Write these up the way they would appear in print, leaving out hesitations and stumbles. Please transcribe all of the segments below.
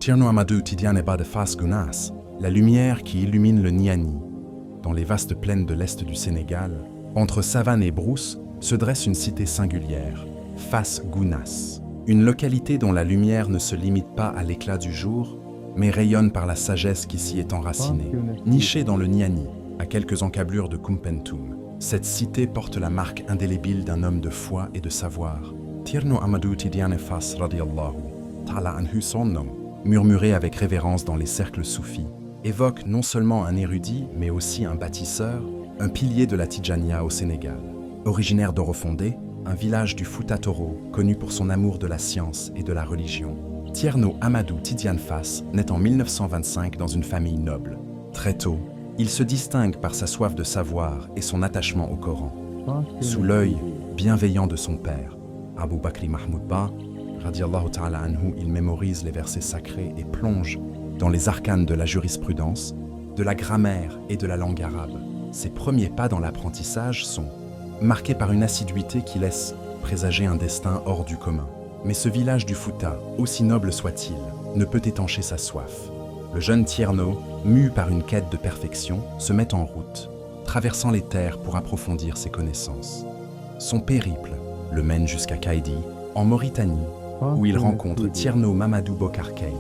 Thierno Amadou Tidiane Bade Fass Gounass, la lumière qui illumine le Niani. Dans les vastes plaines de l'est du Sénégal, entre savane et brousse, se dresse une cité singulière, Fass Gounass. Une localité dont la lumière ne se limite pas à l'éclat du jour, mais rayonne par la sagesse qui s'y est enracinée. Nichée dans le Niani, à quelques encablures de Koumpentoum, cette cité porte la marque indélébile d'un homme de foi et de savoir. Thierno Amadou Tidiane Fass radiallahu ta'ala anhu, son nom, murmuré avec révérence dans les cercles soufis, évoque non seulement un érudit, mais aussi un bâtisseur, un pilier de la Tidjania au Sénégal. Originaire d'Orofondé, un village du Fouta Toro, connu pour son amour de la science et de la religion, Thierno Amadou Tidiane Fass naît en 1925 dans une famille noble. Très tôt, il se distingue par sa soif de savoir et son attachement au Coran. Sous l'œil bienveillant de son père, Abou Bakri Mahmoud Ba, radiallahu ta'ala anhu, il mémorise les versets sacrés et plonge dans les arcanes de la jurisprudence, de la grammaire et de la langue arabe. Ses premiers pas dans l'apprentissage sont marqués par une assiduité qui laisse présager un destin hors du commun. Mais ce village du Fouta, aussi noble soit-il, ne peut étancher sa soif. Le jeune Thierno, mu par une quête de perfection, se met en route, traversant les terres pour approfondir ses connaissances. Son périple le mène jusqu'à Kaïdi, en Mauritanie, où il rencontre Thierno Mamadou Bokar Kane,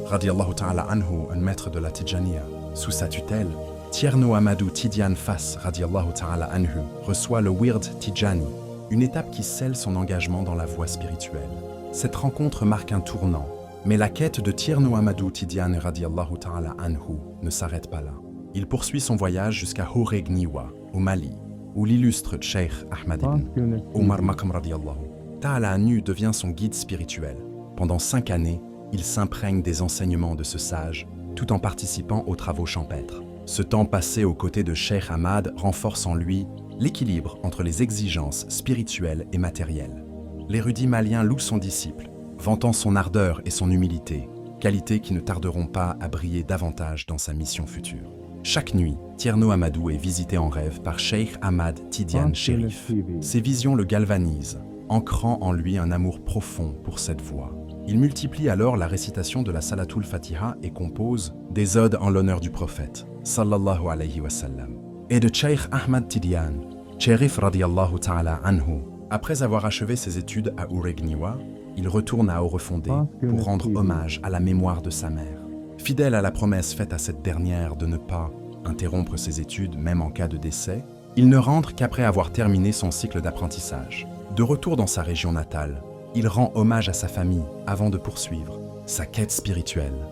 radiallahu ta'ala anhu, un maître de la Tidjania. Sous sa tutelle, Thierno Amadou Tidiane Fass radiallahu ta'ala anhu reçoit le Wird Tidjani, une étape qui scelle son engagement dans la voie spirituelle. Cette rencontre marque un tournant, mais la quête de Thierno Amadou Tidiane radiallahu ta'ala anhu ne s'arrête pas là. Il poursuit son voyage jusqu'à Horeg Niwa, au Mali, où l'illustre Cheikh Ahmad ibn Omar Makam radiallahu ta'ala anhu devient son guide spirituel. Pendant 5 années, il s'imprègne des enseignements de ce sage, tout en participant aux travaux champêtres. Ce temps passé aux côtés de Cheikh Ahmad renforce en lui l'équilibre entre les exigences spirituelles et matérielles. L'érudit malien loue son disciple, vantant son ardeur et son humilité, qualités qui ne tarderont pas à briller davantage dans sa mission future. Chaque nuit, Thierno Amadou est visité en rêve par Cheikh Ahmad Tidiane Chérif. Ses visions le galvanisent, ancrant en lui un amour profond pour cette voie. Il multiplie alors la récitation de la Salatul Fatiha et compose des odes en l'honneur du prophète, sallallahu alayhi wa sallam, et de Cheikh Ahmad Tidiane, Chérif radiallahu ta'ala anhu. Après avoir achevé ses études à Horeg Niwa, il retourne à Orofondé pour rendre hommage à la mémoire de sa mère. Fidèle à la promesse faite à cette dernière de ne pas interrompre ses études même en cas de décès, il ne rentre qu'après avoir terminé son cycle d'apprentissage. De retour dans sa région natale, il rend hommage à sa famille avant de poursuivre sa quête spirituelle.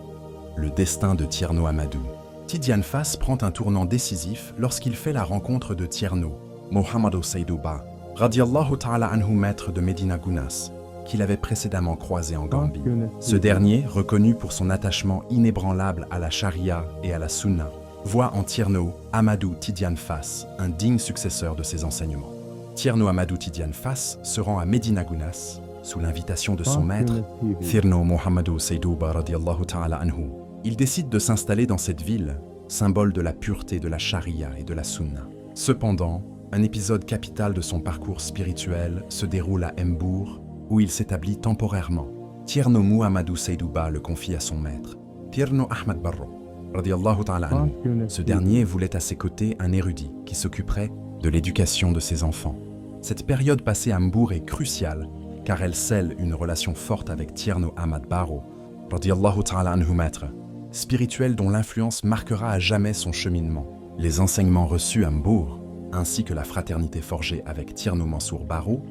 Le destin de Thierno Amadou Tidiane Fass prend un tournant décisif lorsqu'il fait la rencontre de Thierno Mohamedou Seydou Ba, radiallahu ta'ala anhu, maître de Médina Gounass, qu'il avait précédemment croisé en Gambie. Ce dernier, reconnu pour son attachement inébranlable à la charia et à la sunna, voit en Thierno Amadou Tidiane Fass un digne successeur de ses enseignements. Thierno Amadou Tidiane Fass se rend à Médina Gounass sous l'invitation de son maître, Thierno Mohamedou Seydou Ba radiallahu ta'ala anhu. Il décide de s'installer dans cette ville, symbole de la pureté de la charia et de la sunna. Cependant, un épisode capital de son parcours spirituel se déroule à Mbour, où il s'établit temporairement. Thierno Mohamedou Seydou Ba le confie à son maître, Thierno Ahmad Barro, radiallahu ta'ala anhu. Ce dernier voulait à ses côtés un érudit qui s'occuperait de l'éducation de ses enfants. Cette période passée à Mbour est cruciale, car elle scelle une relation forte avec Thierno Ahmad Barro, radiallahu ta'ala anhu, maître spirituel dont l'influence marquera à jamais son cheminement. Les enseignements reçus à Mbour, ainsi que la fraternité forgée avec Thierno Mansour Barro,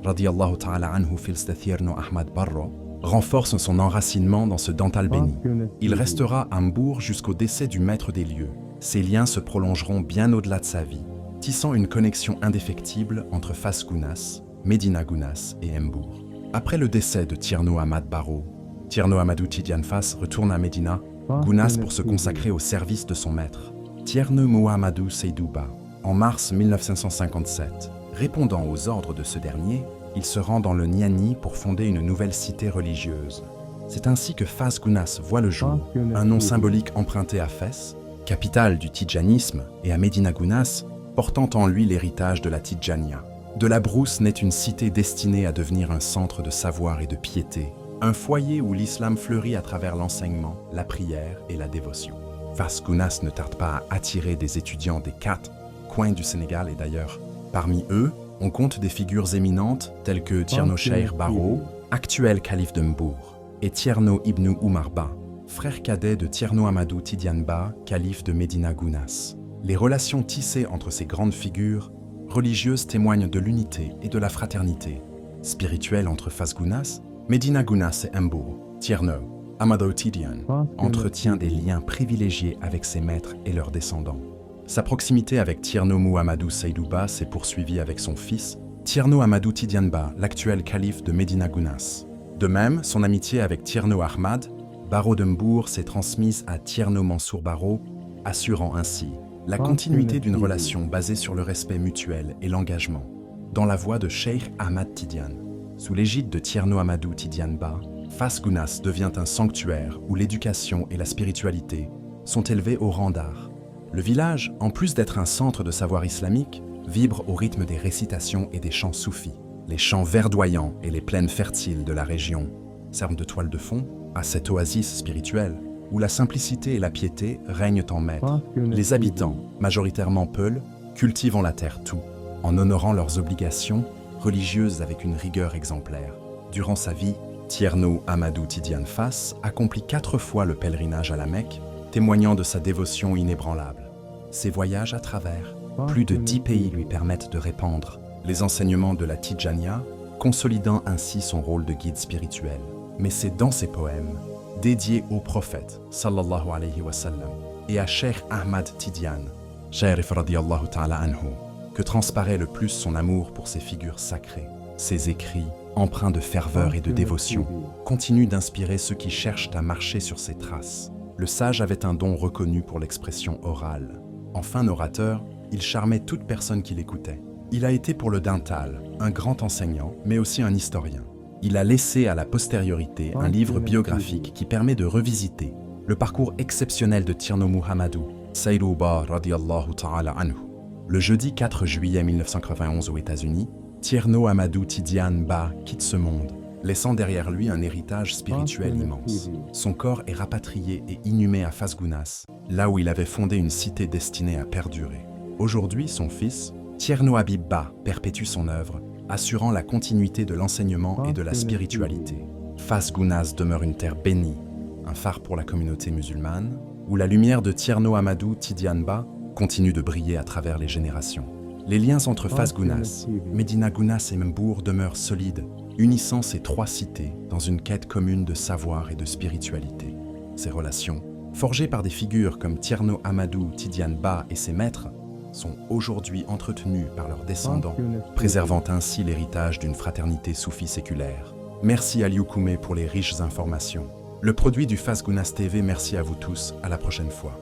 radiallahu ta'ala anhu fils de Thierno Ahmad Barro, renforcent son enracinement dans ce dental béni. Il restera à Mbour jusqu'au décès du maître des lieux. Ces liens se prolongeront bien au-delà de sa vie, tissant une connexion indéfectible entre Fass Gounass, Médina Gounass et Mbour. Après le décès de Thierno Ahmad Barro, Thierno Amadou Tidiane Fass retourne à Médina Gounass pour se consacrer au service de son maître, Thierno Mohamedou Seydou Ba. En mars 1957, répondant aux ordres de ce dernier, il se rend dans le Niani pour fonder une nouvelle cité religieuse. C'est ainsi que Fass Gounass voit le jour, un nom symbolique emprunté à Fès, capitale du tidjanisme, et à Médina Gounass, portant en lui l'héritage de la Tidjania. De la brousse naît une cité destinée à devenir un centre de savoir et de piété, un foyer où l'islam fleurit à travers l'enseignement, la prière et la dévotion. Fas Gounas ne tarde pas à attirer des étudiants des 4 coins du Sénégal et d'ailleurs. Parmi eux, on compte des figures éminentes telles que Thierno Cheikh Baro, actuel calife de Mbour, et Thierno Ibn Oumar Ba, frère cadet de Thierno Amadou Tidiane Ba, calife de Médina Gounass. Les relations tissées entre ces grandes figures religieuses témoignent de l'unité et de la fraternité. Spirituelle entre Fas Gounass, Médina Gounass et Mbour, Thierno Amadou Tidiane entretient des liens privilégiés avec ses maîtres et leurs descendants. Sa proximité avec Thierno Mouhamadou Seydou Ba s'est poursuivie avec son fils, Thierno Amadou Tidiane Ba, l'actuel calife de Médina Gounass. De même, son amitié avec Thierno Ahmad, Baro de Mbour, s'est transmise à Thierno Mansour Baro, assurant ainsi la continuité d'une relation basée sur le respect mutuel et l'engagement. Dans la voie de Cheikh Ahmad Tidiane, sous l'égide de Thierno Amadou Tidiane Ba, Fas Gounass devient un sanctuaire où l'éducation et la spiritualité sont élevées au rang d'art. Le village, en plus d'être un centre de savoir islamique, vibre au rythme des récitations et des chants soufis. Les champs verdoyants et les plaines fertiles de la région servent de toile de fond à cette oasis spirituelle où la simplicité et la piété règnent en maître. Les habitants, majoritairement peuls, cultivent en la terre tout, en honorant leurs obligations religieuses avec une rigueur exemplaire. Durant sa vie, Thierno Amadou Tidiane Fas accomplit 4 fois le pèlerinage à la Mecque, témoignant de sa dévotion inébranlable. Ses voyages à travers plus de 10 pays lui permettent de répandre les enseignements de la Tidjania, consolidant ainsi son rôle de guide spirituel. Mais c'est dans ses poèmes, dédiés au prophète, sallallahu alayhi wa sallam, et à Cheikh Ahmad Tidiane, Sharif radiyallahu ta'ala anhu, que transparaît le plus son amour pour ces figures sacrées. Ses écrits, empreints de ferveur et de dévotion, continuent d'inspirer ceux qui cherchent à marcher sur ses traces. Le sage avait un don reconnu pour l'expression orale. En fin orateur, il charmait toute personne qui l'écoutait. Il a été pour le Dintal un grand enseignant, mais aussi un historien. Il a laissé à la postériorité un livre biographique qui permet de revisiter le parcours exceptionnel de Thierno Mouhamadou Seydou Ba radiyallahu ta'ala anhu. Le jeudi 4 juillet 1991 aux États-Unis, Thierno Amadou Tidiane Ba quitte ce monde, laissant derrière lui un héritage spirituel immense. Son corps est rapatrié et inhumé à Fas Gounass, là où il avait fondé une cité destinée à perdurer. Aujourd'hui, son fils, Thierno Habib Ba, perpétue son œuvre, assurant la continuité de l'enseignement et de la spiritualité. Fas Gounass demeure une terre bénie, un phare pour la communauté musulmane, où la lumière de Thierno Amadou Tidiane Ba continue de briller à travers les générations. Les liens entre Fas Gounass, Médina Gounass et Mbour demeurent solides, unissant ces 3 cités dans une quête commune de savoir et de spiritualité. Ces relations, forgées par des figures comme Thierno Amadou Tidiane Ba et ses maîtres, sont aujourd'hui entretenues par leurs descendants, préservant ainsi l'héritage d'une fraternité soufie séculaire. Merci Aliou Koumé pour les riches informations. Le produit du Fas Gounass TV, merci à vous tous, à la prochaine fois.